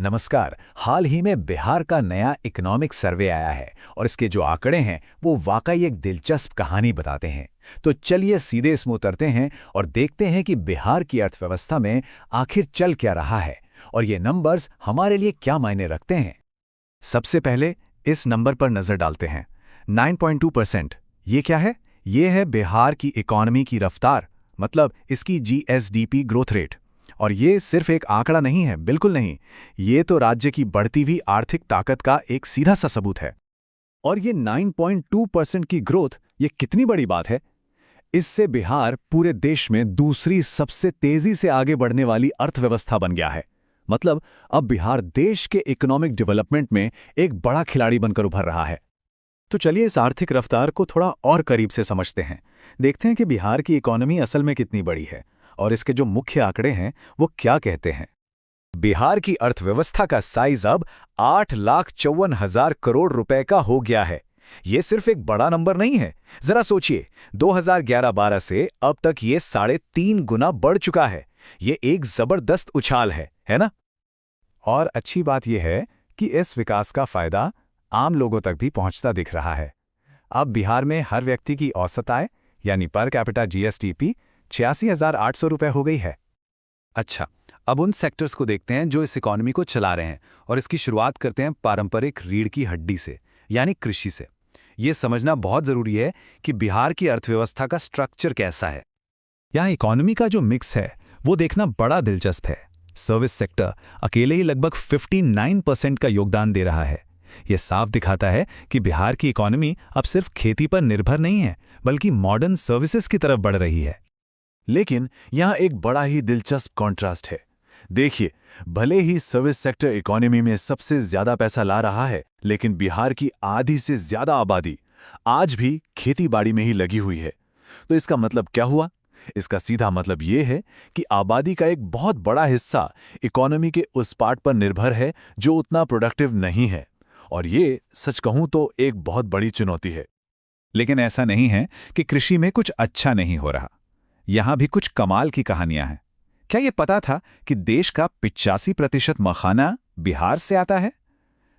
नमस्कार। हाल ही में बिहार का नया इकोनॉमिक सर्वे आया है और इसके जो आंकड़े हैं वो वाकई एक दिलचस्प कहानी बताते हैं। तो चलिए सीधे इसमें उतरते हैं और देखते हैं कि बिहार की अर्थव्यवस्था में आखिर चल क्या रहा है और ये नंबर्स हमारे लिए क्या मायने रखते हैं। सबसे पहले इस नंबर पर नजर डालते हैं। 9.2%। ये क्या है? ये है बिहार की इकॉनमी की रफ्तार, मतलब इसकी जीएसडीपी ग्रोथ रेट। और ये सिर्फ एक आंकड़ा नहीं है, बिल्कुल नहीं। ये तो राज्य की बढ़ती हुई आर्थिक ताकत का एक सीधा सा सबूत है। और ये 9.2% की ग्रोथ, ये कितनी बड़ी बात है। इससे बिहार पूरे देश में दूसरी सबसे तेजी से आगे बढ़ने वाली अर्थव्यवस्था बन गया है। मतलब अब बिहार देश के इकोनॉमिक डेवलपमेंट में एक बड़ा खिलाड़ी बनकर उभर रहा है। तो चलिए इस आर्थिक रफ्तार को थोड़ा और करीब से समझते हैं। देखते हैं कि बिहार की इकॉनमी असल में कितनी बड़ी है और इसके जो मुख्य आंकड़े हैं वो क्या कहते हैं। बिहार की अर्थव्यवस्था का साइज अब 8,54,000 करोड़ रुपए का हो गया है। ये सिर्फ एक बड़ा नंबर नहीं है। जरा सोचिए, 2011-12 से अब तक ये 3.5 गुना बढ़ चुका है। ये एक जबरदस्त उछाल है ना? और अच्छी बात यह है कि इस विकास का फायदा आम लोगों तक भी पहुंचता दिख रहा है। अब बिहार में हर व्यक्ति की औसत आय यानी पर कैपिटा जीएसडीपी 86,800 रुपए हो गई है। अच्छा, अब उन सेक्टर्स को देखते हैं जो इस इकॉनमी को चला रहे हैं और इसकी शुरुआत करते हैं पारंपरिक रीढ़ की हड्डी से, यानी कृषि से। यह समझना बहुत जरूरी है कि बिहार की अर्थव्यवस्था का स्ट्रक्चर कैसा है। यहाँ इकॉनमी का जो मिक्स है वो देखना बड़ा दिलचस्प है। सर्विस सेक्टर अकेले ही लगभग 59% का योगदान दे रहा है। यह साफ दिखाता है कि बिहार की इकॉनमी अब सिर्फ खेती पर निर्भर नहीं है, बल्कि मॉडर्न सर्विसेज की तरफ बढ़ रही है। लेकिन यहाँ एक बड़ा ही दिलचस्प कॉन्ट्रास्ट है। देखिए, भले ही सर्विस सेक्टर इकोनॉमी में सबसे ज्यादा पैसा ला रहा है, लेकिन बिहार की आधी से ज्यादा आबादी आज भी खेती-बाड़ी में ही लगी हुई है। तो इसका मतलब क्या हुआ? इसका सीधा मतलब ये है कि आबादी का एक बहुत बड़ा हिस्सा इकोनॉमी के उस पार्ट पर निर्भर है जो उतना प्रोडक्टिव नहीं है। और ये सच कहूं तो एक बहुत बड़ी चुनौती है। लेकिन ऐसा नहीं है कि कृषि में कुछ अच्छा नहीं हो रहा। यहां भी कुछ कमाल की कहानियां हैं। क्या ये पता था कि देश का 85% मखाना बिहार से आता है?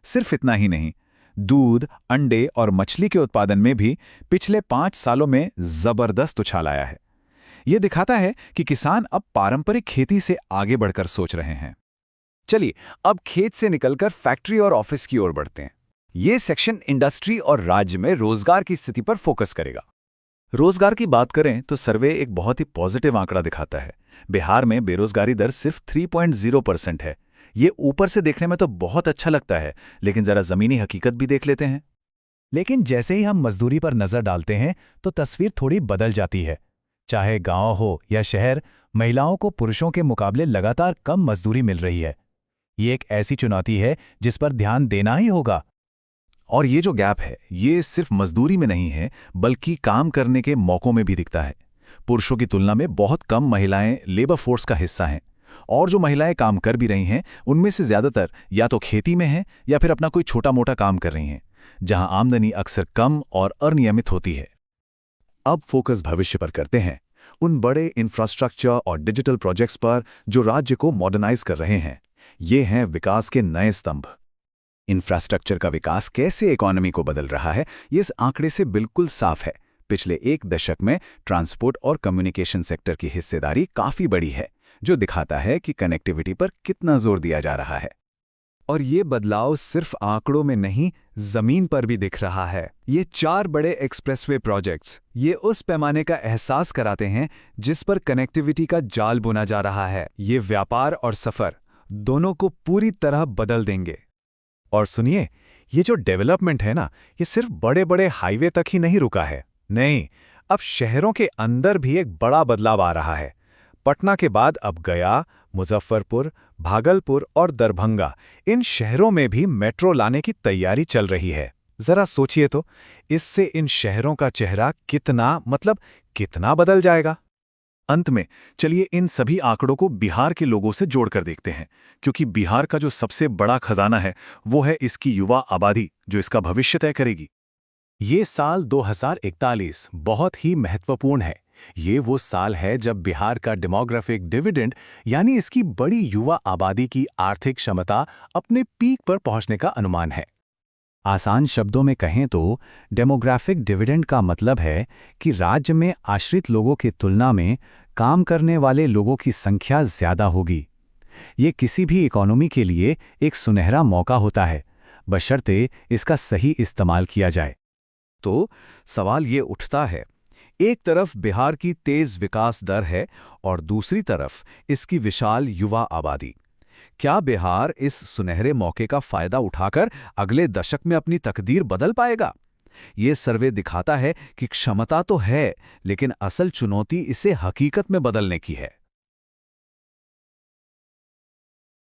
सिर्फ इतना ही नहीं, दूध, अंडे और मछली के उत्पादन में भी पिछले 5 सालों में जबरदस्त उछाल आया है। यह दिखाता है कि किसान अब पारंपरिक खेती से आगे बढ़कर सोच रहे हैं। चलिए अब खेत से निकलकर फैक्ट्री और ऑफिस की ओर बढ़ते हैं। ये सेक्शन इंडस्ट्री और राज्य में रोजगार की स्थिति पर फोकस करेगा। रोजगार की बात करें तो सर्वे एक बहुत ही पॉजिटिव आंकड़ा दिखाता है। बिहार में बेरोजगारी दर सिर्फ 3.0% है। ये ऊपर से देखने में तो बहुत अच्छा लगता है, लेकिन जरा जमीनी हकीकत भी देख लेते हैं। लेकिन जैसे ही हम मजदूरी पर नजर डालते हैं तो तस्वीर थोड़ी बदल जाती है। चाहे गांव हो या शहर, महिलाओं को पुरुषों के मुकाबले लगातार कम मजदूरी मिल रही है। ये एक ऐसी चुनौती है जिस पर ध्यान देना ही होगा। और ये जो गैप है, ये सिर्फ मजदूरी में नहीं है, बल्कि काम करने के मौकों में भी दिखता है। पुरुषों की तुलना में बहुत कम महिलाएं लेबर फोर्स का हिस्सा हैं। और जो महिलाएं काम कर भी रही हैं, उनमें से ज्यादातर या तो खेती में हैं या फिर अपना कोई छोटा मोटा काम कर रही हैं, जहां आमदनी अक्सर कम और अनियमित होती है। अब फोकस भविष्य पर करते हैं, उन बड़े इंफ्रास्ट्रक्चर और डिजिटल प्रोजेक्ट्स पर जो राज्य को मॉडर्नाइज कर रहे हैं। ये हैं विकास के नए स्तंभ। इंफ्रास्ट्रक्चर का विकास कैसे इकोनॉमी को बदल रहा है, ये इस आंकड़े से बिल्कुल साफ है। पिछले 1 दशक में ट्रांसपोर्ट और कम्युनिकेशन सेक्टर की हिस्सेदारी काफी बड़ी है, जो दिखाता है कि कनेक्टिविटी पर कितना जोर दिया जा रहा है। और ये बदलाव सिर्फ आंकड़ों में नहीं, जमीन पर भी दिख रहा है। ये 4 बड़े एक्सप्रेसवे प्रोजेक्ट्स ये उस पैमाने का एहसास कराते हैं जिस पर कनेक्टिविटी का जाल बुना जा रहा है। ये व्यापार और सफर दोनों को पूरी तरह बदल देंगे। और सुनिए, ये जो डेवलपमेंट है ना, ये सिर्फ बड़े बड़े हाईवे तक ही नहीं रुका है। नहीं, अब शहरों के अंदर भी एक बड़ा बदलाव आ रहा है। पटना के बाद अब गया, मुजफ्फरपुर, भागलपुर और दरभंगा, इन शहरों में भी मेट्रो लाने की तैयारी चल रही है। जरा सोचिए तो, इससे इन शहरों का चेहरा कितना बदल जाएगा। अंत में चलिए इन सभी आंकड़ों को बिहार के लोगों से जोड़कर देखते हैं, क्योंकि बिहार का जो सबसे बड़ा खजाना है वो है इसकी युवा आबादी, जो इसका भविष्य तय करेगी। ये साल 2041 बहुत ही महत्वपूर्ण है। ये वो साल है जब बिहार का डेमोग्राफिक डिविडेंड यानी इसकी बड़ी युवा आबादी की आर्थिक क्षमता अपने पीक पर पहुंचने का अनुमान है। आसान शब्दों में कहें तो डेमोग्राफिक डिविडेंड का मतलब है कि राज्य में आश्रित लोगों की तुलना में काम करने वाले लोगों की संख्या ज्यादा होगी। ये किसी भी इकोनॉमी के लिए एक सुनहरा मौका होता है, बशर्ते इसका सही इस्तेमाल किया जाए। तो सवाल ये उठता है, एक तरफ बिहार की तेज विकास दर है और दूसरी तरफ इसकी विशाल युवा आबादी। क्या बिहार इस सुनहरे मौके का फायदा उठाकर अगले दशक में अपनी तकदीर बदल पाएगा? ये सर्वे दिखाता है कि क्षमता तो है, लेकिन असल चुनौती इसे हकीकत में बदलने की है।